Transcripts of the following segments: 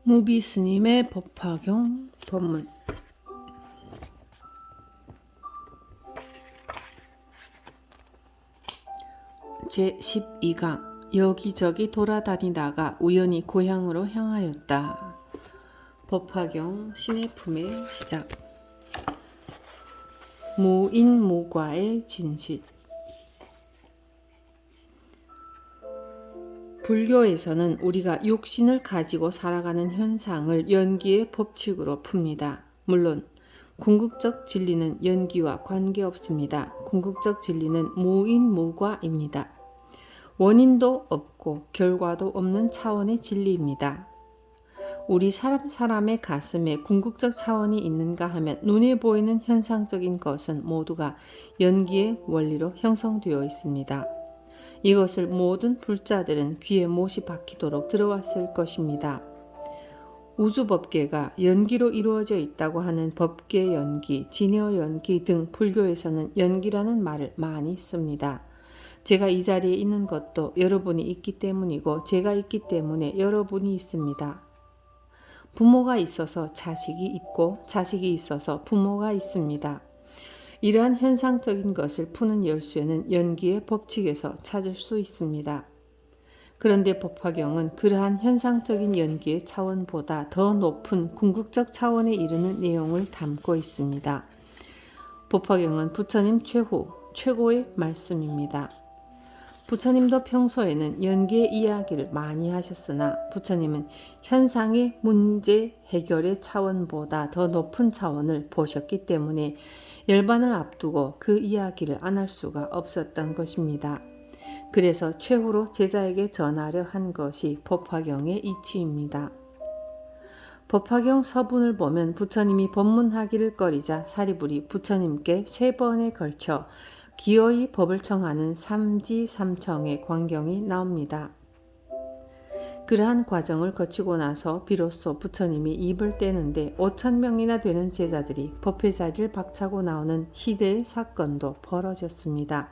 무비 스님의 법화경 법문. 제12강. 여기저기 돌아다니다가 우연히 고향으로 향하였다. 법화경 신의 품의 시작. 무인무과의 진실. 불교에서는 우리가 육신을 가지고 살아가는 현상을 연기의 법칙으로 풉니다. 물론 궁극적 진리는 연기와 관계없습니다. 궁극적 진리는 무인무과입니다. 원인도 없고 결과도 없는 차원의 진리입니다. 우리 사람의 가슴에 궁극적 차원이 있는가 하면 눈에 보이는 현상적인 것은 모두가 연기의 원리로 형성되어 있습니다. 이것을 모든 불자들은 귀에 못이 박히도록 들어왔을 것입니다. 우주법계가 연기로 이루어져 있다고 하는 법계 연기, 진여 연기 등 불교에서는 연기라는 말을 많이 씁니다. 제가 이 자리에 있는 것도 여러분이 있기 때문이고 제가 있기 때문에 여러분이 있습니다. 부모가 있어서 자식이 있고 자식이 있어서 부모가 있습니다. 이러한 현상적인 것을 푸는 열쇠는 연기의 법칙에서 찾을 수 있습니다. 그런데 법화경은 그러한 현상적인 연기의 차원보다 더 높은 궁극적 차원에 이르는 내용을 담고 있습니다. 법화경은 부처님 최고의 말씀입니다. 부처님도 평소에는 연기의 이야기를 많이 하셨으나 부처님은 현상의 문제 해결의 차원보다 더 높은 차원을 보셨기 때문에 열반을 앞두고 그 이야기를 안 할 수가 없었던 것입니다. 그래서 최후로 제자에게 전하려 한 것이 법화경의 이치입니다. 법화경 서분을 보면 부처님이 법문하기를 꺼리자 사리불이 부처님께 3번에 걸쳐 기어이 법을 청하는 삼지삼청의 광경이 나옵니다. 그러한 과정을 거치고 나서 비로소 부처님이 입을 떼는데 5,000명이나 되는 제자들이 법회 자리를 박차고 나오는 희대의 사건도 벌어졌습니다.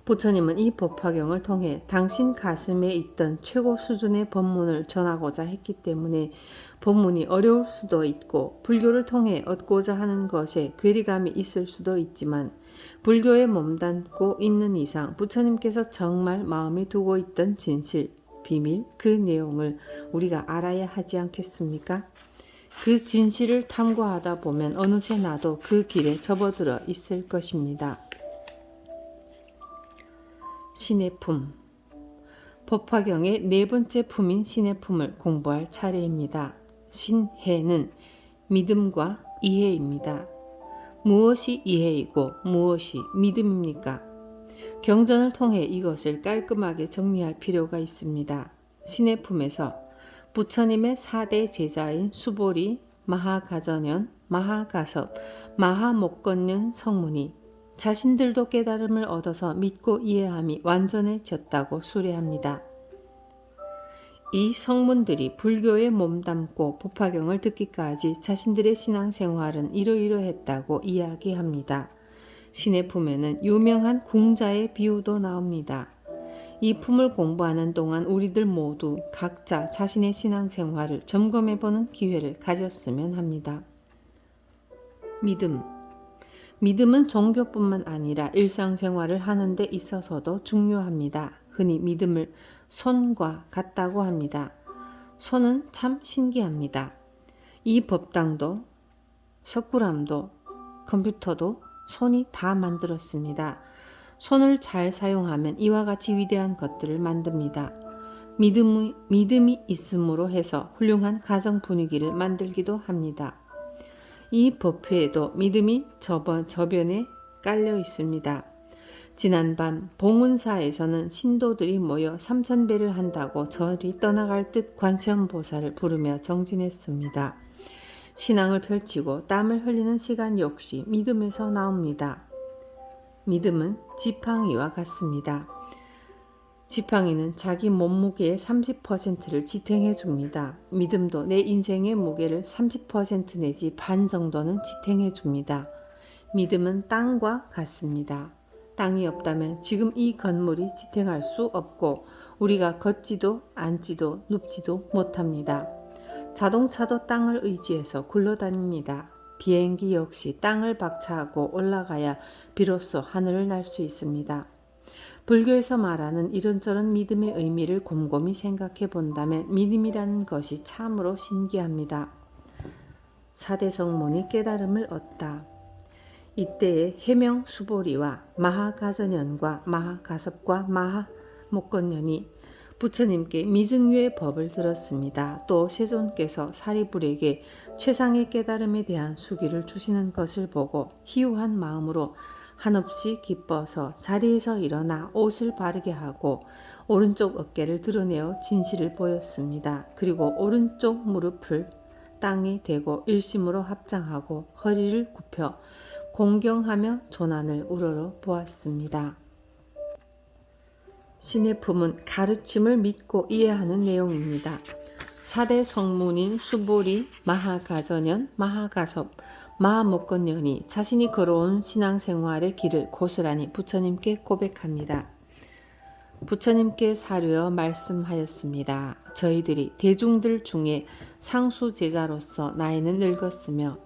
부처님은 이 법화경을 통해 당신 가슴에 있던 최고 수준의 법문을 전하고자 했기 때문에 법문이 어려울 수도 있고 불교를 통해 얻고자 하는 것에 괴리감이 있을 수도 있지만 불교에 몸담고 있는 이상 부처님께서 정말 마음에 두고 있던 진실, 비밀, 그 내용을 우리가 알아야 하지 않겠습니까? 그 진실을 탐구하다 보면 어느새 나도 그 길에 접어들어 있을 것입니다. 신의 품. 법화경의 4번째 품인 신의 품을 공부할 차례입니다. 신해는 믿음과 이해입니다. 무엇이 이해이고 무엇이 믿음입니까? 경전을 통해 이것을 깔끔하게 정리할 필요가 있습니다. 신의 품에서 부처님의 4대 제자인 수보리, 마하가전현, 마하가섭, 마하목건년 성문이 자신들도 깨달음을 얻어서 믿고 이해함이 완전해졌다고 수례합니다. 이 성문들이 불교에 몸담고 법화경을 듣기까지 자신들의 신앙생활은 이러이러했다고 이야기합니다. 신의 품에는 유명한 궁자의 비유도 나옵니다. 이 품을 공부하는 동안 우리들 모두 각자 자신의 신앙생활을 점검해보는 기회를 가졌으면 합니다. 믿음은 종교뿐만 아니라 일상생활을 하는 데 있어서도 중요합니다. 흔히 믿음을 손과 같다고 합니다. 손은 참 신기합니다. 이 법당도, 석굴암도, 컴퓨터도 손이 다 만들었습니다. 손을 잘 사용하면 이와 같이 위대한 것들을 만듭니다. 믿음이 있음으로 해서 훌륭한 가정 분위기를 만들기도 합니다. 이 법회에도 믿음이 저변에 깔려 있습니다. 지난밤 봉은사에서는 신도들이 모여 삼천배를 한다고 저리 떠나갈 듯 관세음보살을 부르며 정진했습니다. 신앙을 펼치고 땀을 흘리는 시간 역시 믿음에서 나옵니다. 믿음은 지팡이와 같습니다. 지팡이는 자기 몸무게의 30%를 지탱해 줍니다. 믿음도 내 인생의 무게를 30% 내지 반 정도는 지탱해 줍니다. 믿음은 땅과 같습니다. 땅이 없다면 지금 이 건물이 지탱할 수 없고 우리가 걷지도 앉지도 눕지도 못합니다. 자동차도 땅을 의지해서 굴러다닙니다. 비행기 역시 땅을 박차하고 올라가야 비로소 하늘을 날 수 있습니다. 불교에서 말하는 이런저런 믿음의 의미를 곰곰이 생각해 본다면 믿음이라는 것이 참으로 신기합니다. 4대 성문이 깨달음을 얻다. 이때에 해명수보리와 마하가전연과 마하가섭과 마하목건연이 부처님께 미증유의 법을 들었습니다. 또 세존께서 사리불에게 최상의 깨달음에 대한 수기를 주시는 것을 보고 희유한 마음으로 한없이 기뻐서 자리에서 일어나 옷을 바르게 하고 오른쪽 어깨를 드러내어 진실을 보였습니다. 그리고 오른쪽 무릎을 땅에 대고 일심으로 합장하고 허리를 굽혀 공경하며 조난을 우러러 보았습니다. 신의 품은 가르침을 믿고 이해하는 내용입니다. 4대 성문인 수보리, 마하가전연, 마하가섭, 마하목건연이 자신이 걸어온 신앙생활의 길을 고스란히 부처님께 고백합니다. 부처님께 사료여 말씀하였습니다. 저희들이 대중들 중에 상수 제자로서 나이는 늙었으며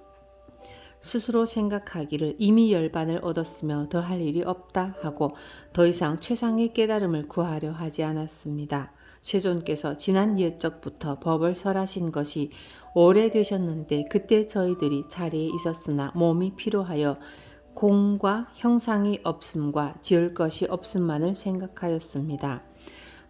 스스로 생각하기를 이미 열반을 얻었으며 더 할 일이 없다 하고 더 이상 최상의 깨달음을 구하려 하지 않았습니다. 세존께서 지난 옛적부터 법을 설하신 것이 오래되셨는데 그때 저희들이 자리에 있었으나 몸이 피로하여 공과 형상이 없음과 지을 것이 없음만을 생각하였습니다.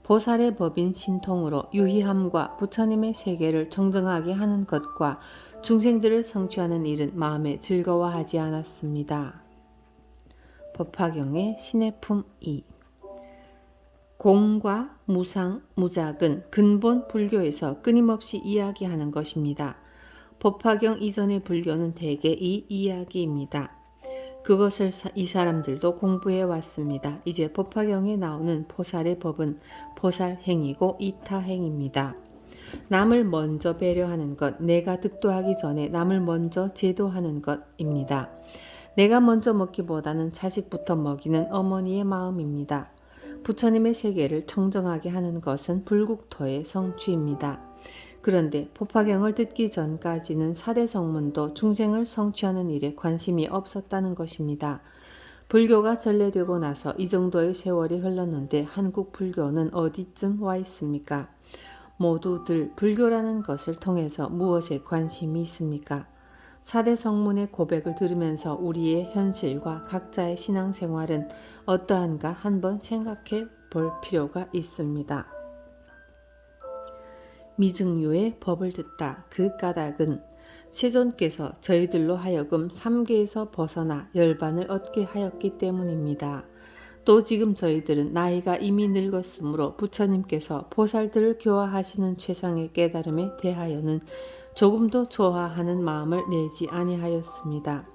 보살의 법인 신통으로 유희함과 부처님의 세계를 정정하게 하는 것과 중생들을 성취하는 일은 마음에 즐거워하지 않았습니다. 법화경의 신의 품 2. 공과 무상, 무작은 근본 불교에서 끊임없이 이야기하는 것입니다. 법화경 이전의 불교는 대개 이 이야기입니다. 그것을 이 사람들도 공부해 왔습니다. 이제 법화경에 나오는 보살의 법은 보살행이고 이타행입니다. 남을 먼저 배려하는 것, 내가 득도하기 전에 남을 먼저 제도하는 것입니다. 내가 먼저 먹기보다는 자식부터 먹이는 어머니의 마음입니다. 부처님의 세계를 청정하게 하는 것은 불국토의 성취입니다. 그런데 법화경을 듣기 전까지는 4대 성문도 중생을 성취하는 일에 관심이 없었다는 것입니다. 불교가 전래되고 나서 이 정도의 세월이 흘렀는데 한국 불교는 어디쯤 와 있습니까? 모두들 불교라는 것을 통해서 무엇에 관심이 있습니까? 4대 성문의 고백을 들으면서 우리의 현실과 각자의 신앙생활은 어떠한가 한번 생각해 볼 필요가 있습니다. 미증유의 법을 듣다. 그 까닭은 세존께서 저희들로 하여금 삼계에서 벗어나 열반을 얻게 하였기 때문입니다. 또 지금 저희들은 나이가 이미 늙었으므로 부처님께서 보살들을 교화하시는 최상의 깨달음에 대하여는 조금도 좋아하는 마음을 내지 아니하였습니다.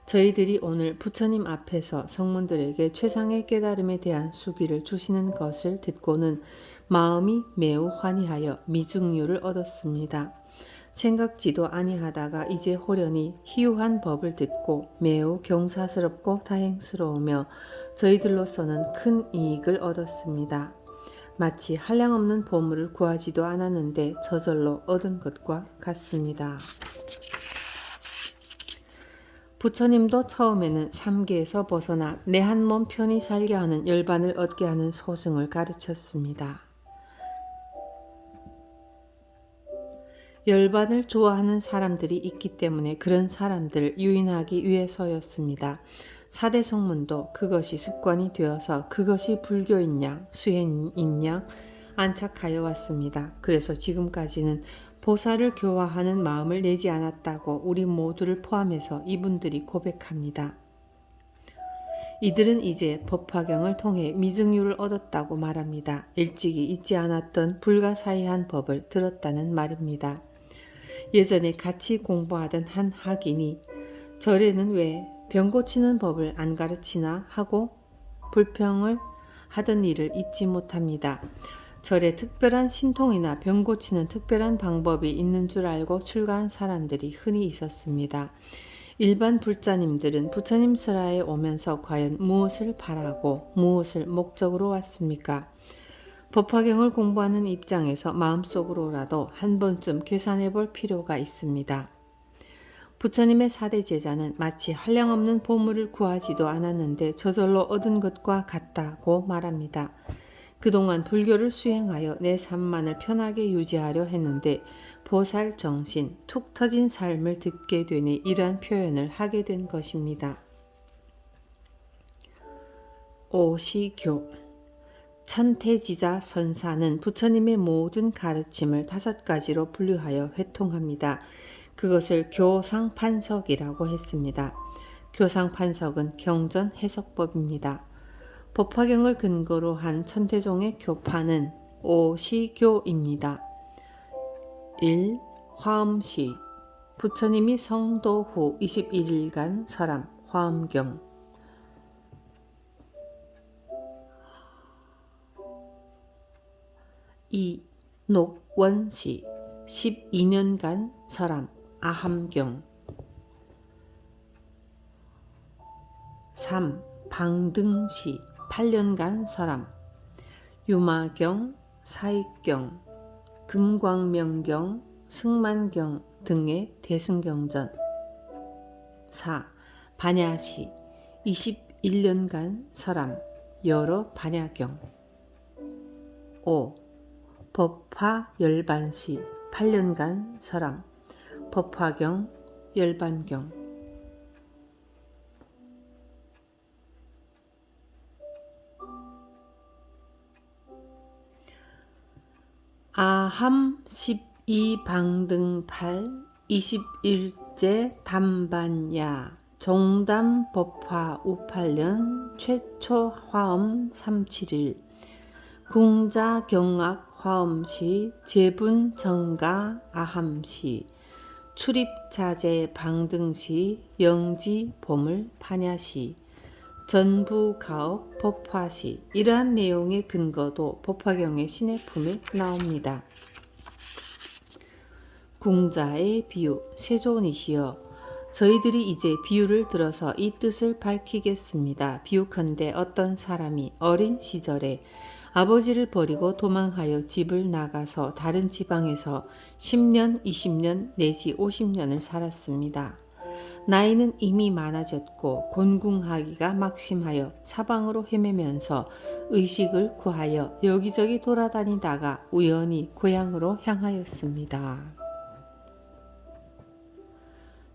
저희들이 오늘 부처님 앞에서 성문들에게 최상의 깨달음에 대한 수기를 주시는 것을 듣고는 마음이 매우 환희하여 미증유를 얻었습니다. 생각지도 아니하다가 이제 호련히 희유한 법을 듣고 매우 경사스럽고 다행스러우며 저희들로서는 큰 이익을 얻었습니다. 마치 한량없는 보물을 구하지도 않았는데 저절로 얻은 것과 같습니다. 부처님도 처음에는 삼계에서 벗어나 내 한 몸 편히 살게 하는 열반을 얻게 하는 소승을 가르쳤습니다. 열반을 좋아하는 사람들이 있기 때문에 그런 사람들을 유인하기 위해서였습니다. 4대 성문도 그것이 습관이 되어서 그것이 불교인 양, 수행인 양 안착하여 왔습니다. 그래서 지금까지는 보살을 교화하는 마음을 내지 않았다고 우리 모두를 포함해서 이분들이 고백합니다. 이들은 이제 법화경을 통해 미증유를 얻었다고 말합니다. 일찍이 잊지 않았던 불가사의한 법을 들었다는 말입니다. 예전에 같이 공부하던 한 학인이 절에는 왜 병 고치는 법을 안 가르치나 하고 불평을 하던 일을 잊지 못합니다. 절에 특별한 신통이나 병 고치는 특별한 방법이 있는 줄 알고 출가한 사람들이 흔히 있었습니다. 일반 불자님들은 부처님 설화에 오면서 과연 무엇을 바라고 무엇을 목적으로 왔습니까? 법화경을 공부하는 입장에서 마음속으로라도 한 번쯤 계산해 볼 필요가 있습니다. 부처님의 4대 제자는 마치 한량없는 보물을 구하지도 않았는데 저절로 얻은 것과 같다고 말합니다. 그동안 불교를 수행하여 내 삶만을 편하게 유지하려 했는데 보살 정신, 툭 터진 삶을 듣게 되니 이러한 표현을 하게 된 것입니다. 오시교 천태지자 선사는 부처님의 모든 가르침을 5가지로 분류하여 회통합니다. 그것을 교상판석이라고 했습니다. 교상판석은 경전 해석법입니다. 법화경을 근거로 한 천태종의 교파는 오시교입니다. 1. 화엄시 부처님이 성도 후 21일간 설함 화엄경. 2. 녹원시 12년간 설함 아함경. 3. 방등시 8년간 설함 유마경, 사익경, 금광명경, 승만경 등의 대승경전. 4. 반야시 21년간 설함 여러 반야경. 5. 법화 열반시 8년간 설함 법화경 열반경. 아함 12방등 8 21제 담반야 종담 법화 우팔년 최초 화엄 37일 궁자 경악 화엄시 제분 정가 아함시 출입자재 방등시 영지 보물 반야시 전부 가업 법화시. 이러한 내용의 근거도 법화경의 신해품에 나옵니다. 궁자의 비유 세존이시여 저희들이 이제 비유를 들어서 이 뜻을 밝히겠습니다. 비유컨대 어떤 사람이 어린 시절에 아버지를 버리고 도망하여 집을 나가서 다른 지방에서 10년, 20년 내지 50년을 살았습니다. 나이는 이미 많아졌고 곤궁하기가 막심하여 사방으로 헤매면서 의식을 구하여 여기저기 돌아다니다가 우연히 고향으로 향하였습니다.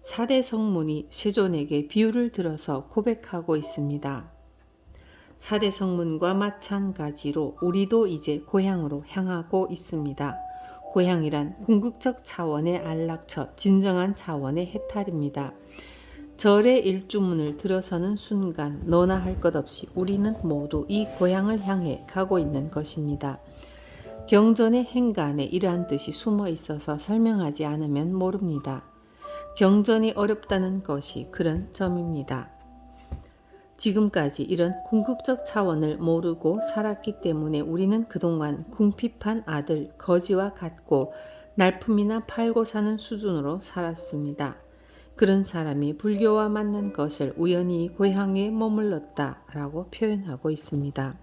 4대 성문이 세존에게 비유를 들어서 고백하고 있습니다. 4대 성문과 마찬가지로 우리도 이제 고향으로 향하고 있습니다. 고향이란 궁극적 차원의 안락처, 진정한 차원의 해탈입니다. 절의 일주문을 들어서는 순간 너나 할 것 없이 우리는 모두 이 고향을 향해 가고 있는 것입니다. 경전의 행간에 이러한 뜻이 숨어 있어서 설명하지 않으면 모릅니다. 경전이 어렵다는 것이 그런 점입니다. 지금까지 이런 궁극적 차원을 모르고 살았기 때문에 우리는 그동안 궁핍한 아들 거지와 같고 날품이나 팔고 사는 수준으로 살았습니다. 그런 사람이 불교와 만난 것을 우연히 고향에 머물렀다 라고 표현하고 있습니다.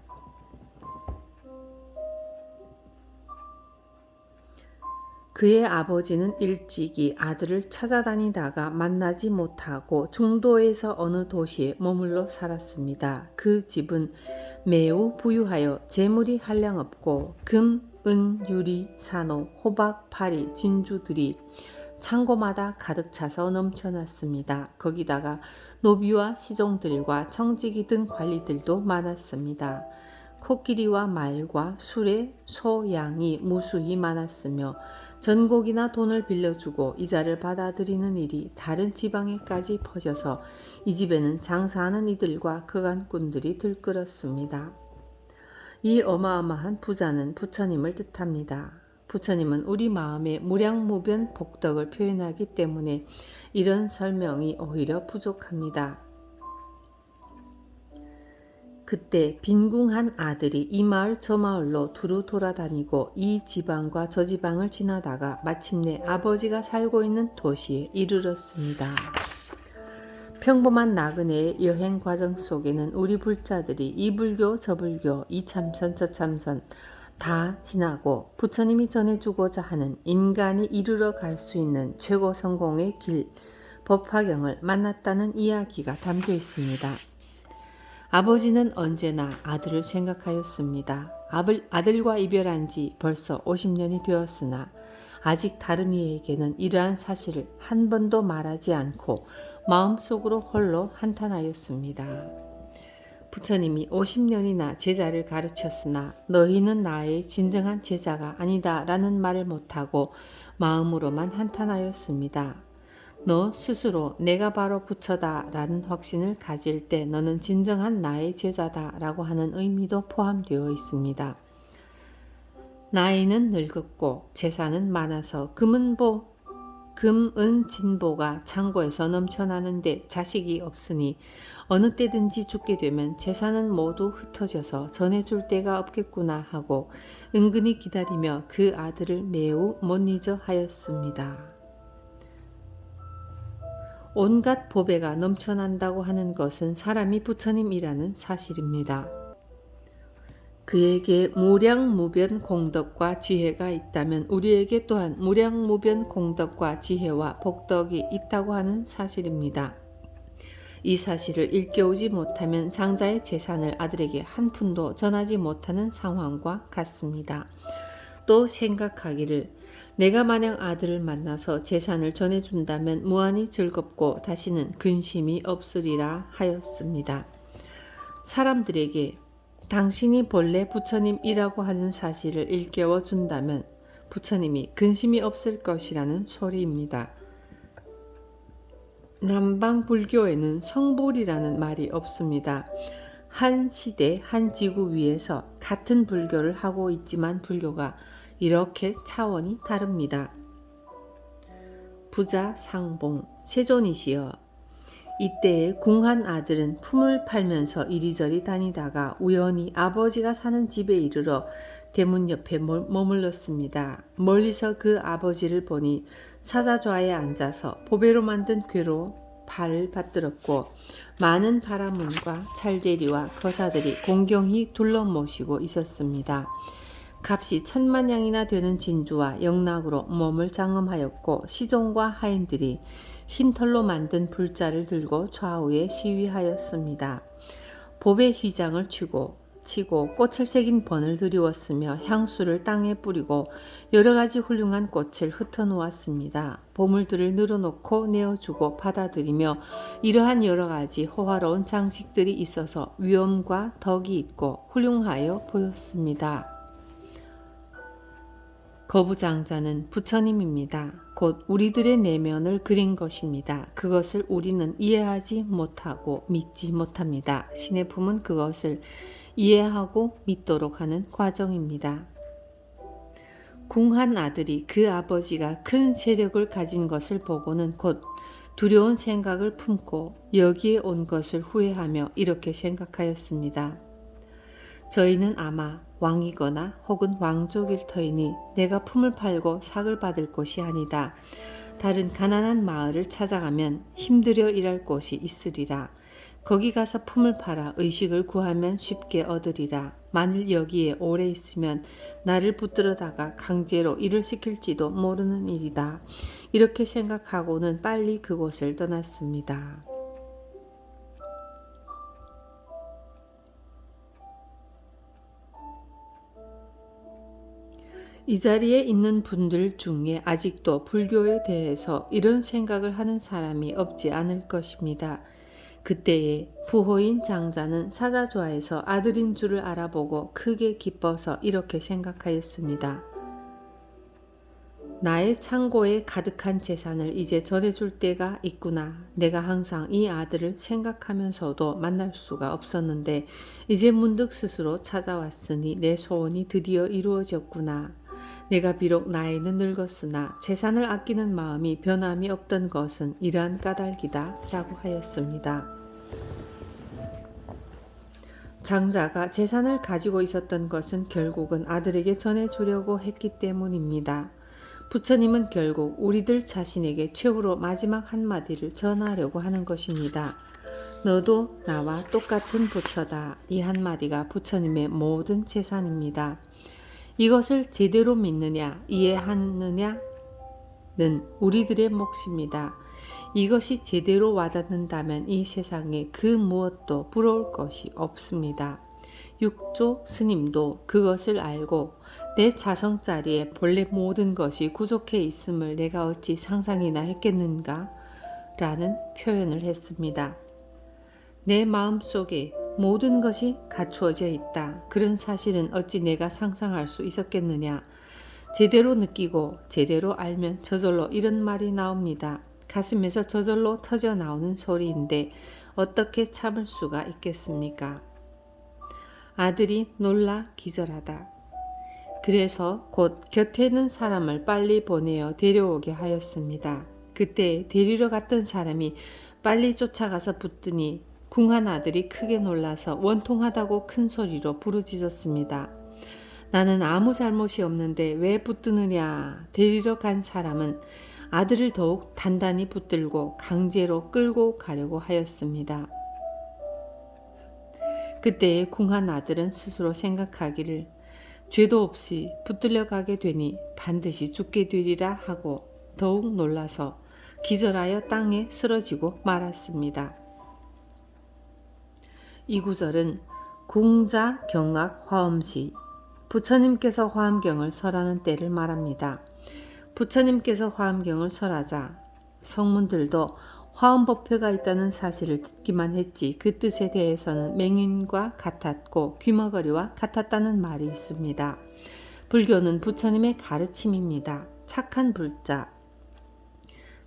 그의 아버지는 일찍이 아들을 찾아다니다가 만나지 못하고 중도에서 어느 도시에 머물러 살았습니다. 그 집은 매우 부유하여 재물이 한량없고 금, 은, 유리, 산호, 호박, 파리, 진주들이 창고마다 가득 차서 넘쳐났습니다. 거기다가 노비와 시종들과 청지기 등 관리들도 많았습니다. 코끼리와 말과 수레, 소, 양이 무수히 많았으며 전곡이나 돈을 빌려주고 이자를 받아들이는 일이 다른 지방에까지 퍼져서 이 집에는 장사하는 이들과 거간꾼들이 들끓었습니다. 이 어마어마한 부자는 부처님을 뜻합니다. 부처님은 우리 마음의 무량무변 복덕을 표현하기 때문에 이런 설명이 오히려 부족합니다. 그때 빈궁한 아들이 이 마을 저 마을로 두루 돌아다니고 이 지방과 저 지방을 지나다가 마침내 아버지가 살고 있는 도시에 이르렀습니다. 평범한 나그네의 여행 과정 속에는 우리 불자들이 이 불교 저 불교 이 참선 저 참선 다 지나고 부처님이 전해주고자 하는 인간이 이르러 갈 수 있는 최고 성공의 길, 법화경을 만났다는 이야기가 담겨 있습니다. 아버지는 언제나 아들을 생각하였습니다. 아들과 이별한 지 벌써 50년이 되었으나 아직 다른 이에게는 이러한 사실을 한 번도 말하지 않고 마음속으로 홀로 한탄하였습니다. 부처님이 50년이나 제자를 가르쳤으나 너희는 나의 진정한 제자가 아니다 라는 말을 못하고 마음으로만 한탄하였습니다. 너 스스로 내가 바로 부처다 라는 확신을 가질 때 너는 진정한 나의 제자다 라고 하는 의미도 포함되어 있습니다. 나이는 늙었고 재산은 많아서 금은 진보가 창고에서 넘쳐나는데 자식이 없으니 어느 때든지 죽게 되면 재산은 모두 흩어져서 전해줄 데가 없겠구나 하고 은근히 기다리며 그 아들을 매우 못 잊어 하였습니다. 온갖 보배가 넘쳐난다고 하는 것은 사람이 부처님이라는 사실입니다. 그에게 무량무변 공덕과 지혜가 있다면 우리에게 또한 무량무변 공덕과 지혜와 복덕이 있다고 하는 사실입니다. 이 사실을 일깨우지 못하면 장자의 재산을 아들에게 한 푼도 전하지 못하는 상황과 같습니다. 또 생각하기를 내가 만약 아들을 만나서 재산을 전해준다면 무한히 즐겁고 다시는 근심이 없으리라 하였습니다. 사람들에게 당신이 본래 부처님이라고 하는 사실을 일깨워 준다면 부처님이 근심이 없을 것이라는 소리입니다. 남방 불교에는 성불이라는 말이 없습니다. 한 시대 한 지구 위에서 같은 불교를 하고 있지만 불교가 이렇게 차원이 다릅니다. 부자 상봉 세존이시여, 이때에 궁한 아들은 품을 팔면서 이리저리 다니다가 우연히 아버지가 사는 집에 이르러 대문 옆에 머물렀습니다. 멀리서 그 아버지를 보니 사자좌에 앉아서 보배로 만든 궤로 발을 받들었고 많은 바라문과 찰제리와 거사들이 공경히 둘러 모시고 있었습니다. 값이 10,000,000냥이나 되는 진주와 영락으로 몸을 장엄하였고 시종과 하인들이 흰 털로 만든 불자를 들고 좌우에 시위하였습니다. 보배 휘장을 치고 꽃을 새긴 번을 들이웠으며 향수를 땅에 뿌리고 여러 가지 훌륭한 꽃을 흩어놓았습니다. 보물들을 늘어놓고 내어주고 받아들이며 이러한 여러 가지 호화로운 장식들이 있어서 위엄과 덕이 있고 훌륭하여 보였습니다. 거부장자는 부처님입니다. 곧 우리들의 내면을 그린 것입니다. 그것을 우리는 이해하지 못하고 믿지 못합니다. 신의 품은 그것을 이해하고 믿도록 하는 과정입니다. 궁한 아들이 그 아버지가 큰 세력을 가진 것을 보고는 곧 두려운 생각을 품고 여기에 온 것을 후회하며 이렇게 생각하였습니다. 저희는 아마 왕이거나 혹은 왕족일 터이니 내가 품을 팔고 삭을 받을 곳이 아니다. 다른 가난한 마을을 찾아가면 힘들여 일할 곳이 있으리라. 거기 가서 품을 팔아 의식을 구하면 쉽게 얻으리라. 만일 여기에 오래 있으면 나를 붙들어다가 강제로 일을 시킬지도 모르는 일이다. 이렇게 생각하고는 빨리 그곳을 떠났습니다. 이 자리에 있는 분들 중에 아직도 불교에 대해서 이런 생각을 하는 사람이 없지 않을 것입니다. 그때에 부호인 장자는 사자좌에서 아들인 줄을 알아보고 크게 기뻐서 이렇게 생각하였습니다. 나의 창고에 가득한 재산을 이제 전해줄 때가 있구나. 내가 항상 이 아들을 생각하면서도 만날 수가 없었는데 이제 문득 스스로 찾아왔으니 내 소원이 드디어 이루어졌구나. 내가 비록 나이는 늙었으나 재산을 아끼는 마음이 변함이 없던 것은 이러한 까닭이다 라고 하였습니다. 장자가 재산을 가지고 있었던 것은 결국은 아들에게 전해주려고 했기 때문입니다. 부처님은 결국 우리들 자신에게 최후로 마지막 한마디를 전하려고 하는 것입니다. 너도 나와 똑같은 부처다. 이 한마디가 부처님의 모든 재산입니다. 이것을 제대로 믿느냐 이해하느냐는 우리들의 몫입니다. 이것이 제대로 와닿는다면 이 세상에 그 무엇도 부러울 것이 없습니다. 육조 스님도 그것을 알고 내 자성자리에 본래 모든 것이 구족해 있음을 내가 어찌 상상이나 했겠는가? 라는 표현을 했습니다. 내 마음속에 모든 것이 갖추어져 있다. 그런 사실은 어찌 내가 상상할 수 있었겠느냐? 제대로 느끼고 제대로 알면 저절로 이런 말이 나옵니다. 가슴에서 저절로 터져 나오는 소리인데 어떻게 참을 수가 있겠습니까? 아들이 놀라 기절하다. 그래서 곧 곁에 있는 사람을 빨리 보내어 데려오게 하였습니다. 그때 데리러 갔던 사람이 빨리 쫓아가서 붙더니 궁한 아들이 크게 놀라서 원통하다고 큰 소리로 부르짖었습니다. 나는 아무 잘못이 없는데 왜 붙드느냐. 데리러 간 사람은 아들을 더욱 단단히 붙들고 강제로 끌고 가려고 하였습니다. 그때에 궁한 아들은 스스로 생각하기를 죄도 없이 붙들려 가게 되니 반드시 죽게 되리라 하고 더욱 놀라서 기절하여 땅에 쓰러지고 말았습니다. 이 구절은 궁자 경악 화엄시, 부처님께서 화엄경을 설하는 때를 말합니다. 부처님께서 화엄경을 설하자 성문들도 화엄법회가 있다는 사실을 듣기만 했지 그 뜻에 대해서는 맹인과 같았고 귀머거리와 같았다는 말이 있습니다. 불교는 부처님의 가르침입니다. 착한 불자,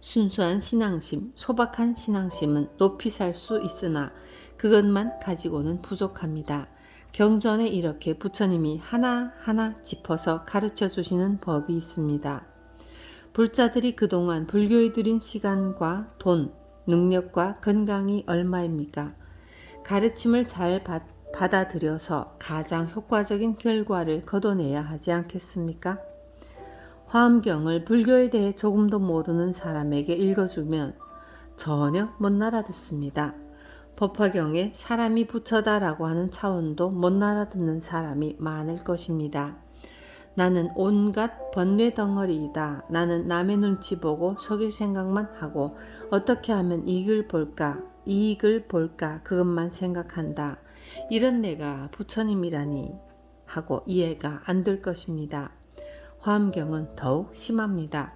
순수한 신앙심, 소박한 신앙심은 높이 살 수 있으나 그것만 가지고는 부족합니다. 경전에 이렇게 부처님이 하나하나 짚어서 가르쳐 주시는 법이 있습니다. 불자들이 그동안 불교에 들인 시간과 돈, 능력과 건강이 얼마입니까? 가르침을 잘 받아들여서 가장 효과적인 결과를 거둬내야 하지 않겠습니까? 화엄경을 불교에 대해 조금도 모르는 사람에게 읽어주면 전혀 못 알아듣습니다. 법화경에 사람이 부처다라고 하는 차원도 못 알아듣는 사람이 많을 것입니다. 나는 온갖 번뇌 덩어리이다. 나는 남의 눈치 보고 속일 생각만 하고 어떻게 하면 이익을 볼까 그것만 생각한다. 이런 내가 부처님이라니 하고 이해가 안 될 것입니다. 화엄경은 더욱 심합니다.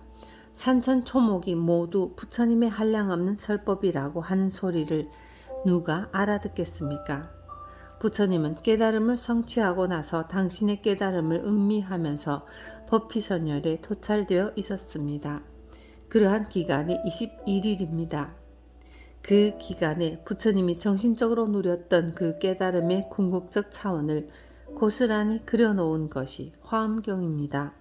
산천초목이 모두 부처님의 한량없는 설법이라고 하는 소리를 누가 알아듣겠습니까? 부처님은 깨달음을 성취하고 나서 당신의 깨달음을 음미하면서 법피선열에 토찰되어 있었습니다. 그러한 기간이 21일입니다. 그 기간에 부처님이 정신적으로 누렸던 그 깨달음의 궁극적 차원을 고스란히 그려놓은 것이 화엄경입니다.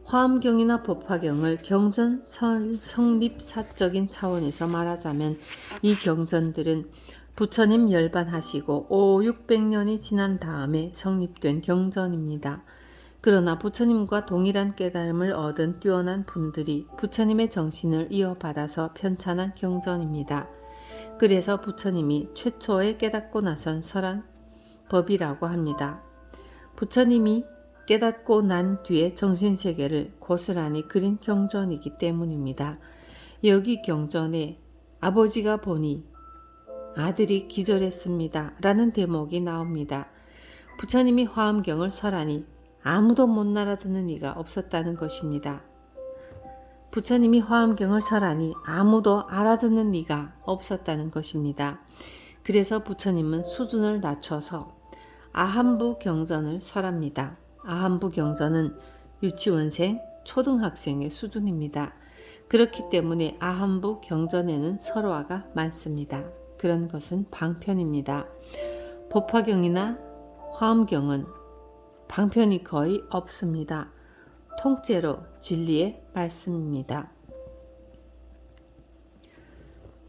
화엄경이나 법화경을 경전 성립사적인 차원에서 말하자면 이 경전들은 부처님 열반하시고 500~600년이 지난 다음에 성립된 경전입니다. 그러나 부처님과 동일한 깨달음을 얻은 뛰어난 분들이 부처님의 정신을 이어받아서 편찬한 경전입니다. 그래서 부처님이 최초에 깨닫고 나선 설한 법이라고 합니다. 부처님이 깨닫고 난 뒤에 정신세계를 고스란히 그린 경전이기 때문입니다. 여기 경전에 아버지가 보니 아들이 기절했습니다. 라는 대목이 나옵니다. 부처님이 화엄경을 설하니 아무도 못 알아듣는 이가 없었다는 것입니다. 부처님이 화엄경을 설하니 아무도 알아듣는 이가 없었다는 것입니다. 그래서 부처님은 수준을 낮춰서 아함부 경전을 설합니다. 아함부 경전은 유치원생, 초등학생의 수준입니다. 그렇기 때문에 아함부 경전에는 설화가 많습니다. 그런 것은 방편입니다. 법화경이나 화엄경은 방편이 거의 없습니다. 통째로 진리의 말씀입니다.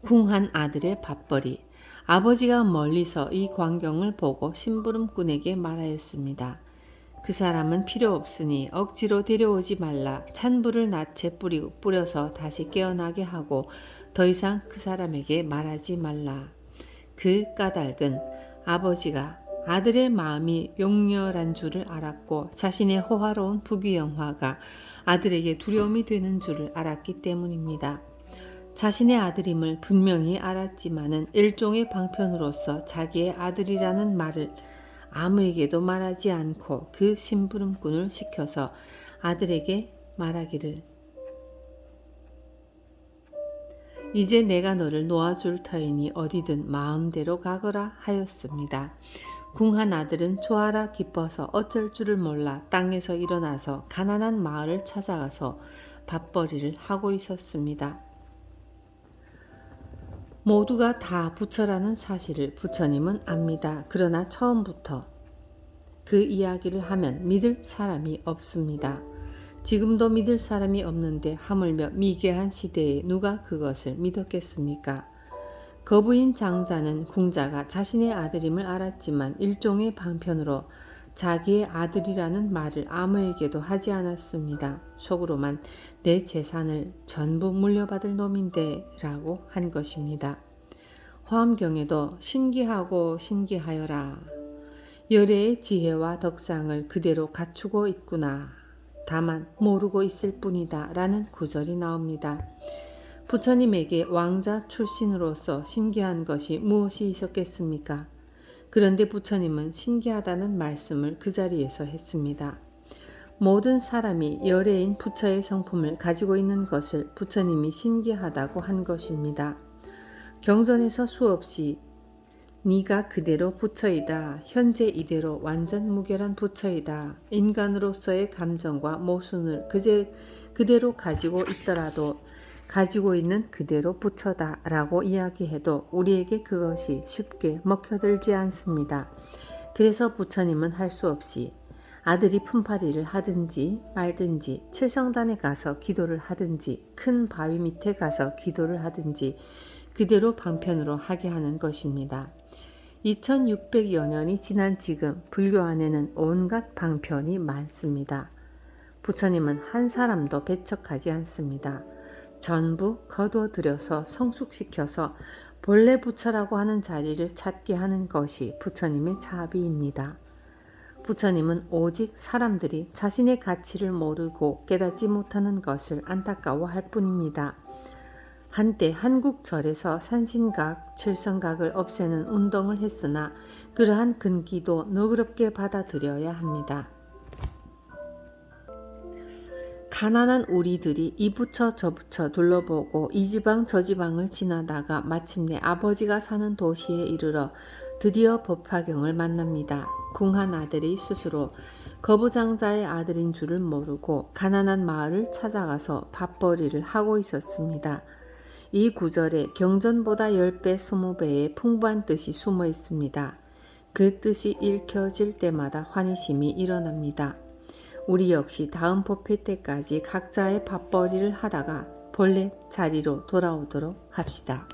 궁한 아들의 밥벌이. 아버지가 멀리서 이 광경을 보고 심부름꾼에게 말하였습니다. 그 사람은 필요 없으니 억지로 데려오지 말라. 찬불을 낯에 뿌려서 다시 깨어나게 하고 더 이상 그 사람에게 말하지 말라. 그 까닭은 아버지가 아들의 마음이 용렬한 줄을 알았고 자신의 호화로운 부귀영화가 아들에게 두려움이 되는 줄을 알았기 때문입니다. 자신의 아들임을 분명히 알았지만은 일종의 방편으로서 자기의 아들이라는 말을 아무에게도 말하지 않고 그 심부름꾼을 시켜서 아들에게 말하기를 이제 내가 너를 놓아줄 터이니 어디든 마음대로 가거라 하였습니다. 궁한 아들은 좋아라 기뻐서 어쩔 줄을 몰라 땅에서 일어나서 가난한 마을을 찾아가서 밥벌이를 하고 있었습니다. 모두가 다 부처라는 사실을 부처님은 압니다. 그러나 처음부터 그 이야기를 하면 믿을 사람이 없습니다. 지금도 믿을 사람이 없는데 하물며 미개한 시대에 누가 그것을 믿었겠습니까? 거부인 장자는 궁자가 자신의 아들임을 알았지만 일종의 방편으로 자기의 아들이라는 말을 아무에게도 하지 않았습니다. 속으로만 내 재산을 전부 물려받을 놈인데 라고 한 것입니다. 화엄경에도 신기하고 신기하여라. 열애의 지혜와 덕상을 그대로 갖추고 있구나. 다만 모르고 있을 뿐이다 라는 구절이 나옵니다. 부처님에게 왕자 출신으로서 신기한 것이 무엇이 있었겠습니까? 그런데 부처님은 신기하다는 말씀을 그 자리에서 했습니다. 모든 사람이 열애인 부처의 성품을 가지고 있는 것을 부처님이 신기하다고 한 것입니다. 경전에서 수없이 네가 그대로 부처이다. 현재 이대로 완전 무결한 부처이다. 인간으로서의 감정과 모순을 그대로 가지고 있더라도 가지고 있는 그대로 부처다 라고 이야기해도 우리에게 그것이 쉽게 먹혀들지 않습니다. 그래서 부처님은 할 수 없이 아들이 품팔이를 하든지 말든지 칠성단에 가서 기도를 하든지 큰 바위 밑에 가서 기도를 하든지 그대로 방편으로 하게 하는 것입니다. 2600여 년이 지난 지금 불교 안에는 온갖 방편이 많습니다. 부처님은 한 사람도 배척하지 않습니다. 전부 거둬들여서 성숙시켜서 본래 부처라고 하는 자리를 찾게 하는 것이 부처님의 자비입니다. 부처님은 오직 사람들이 자신의 가치를 모르고 깨닫지 못하는 것을 안타까워할 뿐입니다. 한때 한국절에서 산신각, 칠성각을 없애는 운동을 했으나 그러한 근기도 너그럽게 받아들여야 합니다. 가난한 우리들이 이 부처 저 부처 둘러보고 이 지방 저 지방을 지나다가 마침내 아버지가 사는 도시에 이르러 드디어 법화경을 만납니다. 궁한 아들이 스스로 거부장자의 아들인 줄을 모르고 가난한 마을을 찾아가서 밥벌이를 하고 있었습니다. 이 구절에 경전보다 10배, 20배의 풍부한 뜻이 숨어 있습니다. 그 뜻이 읽혀질 때마다 환희심이 일어납니다. 우리 역시 다음 법회 때까지 각자의 밥벌이를 하다가 본래 자리로 돌아오도록 합시다.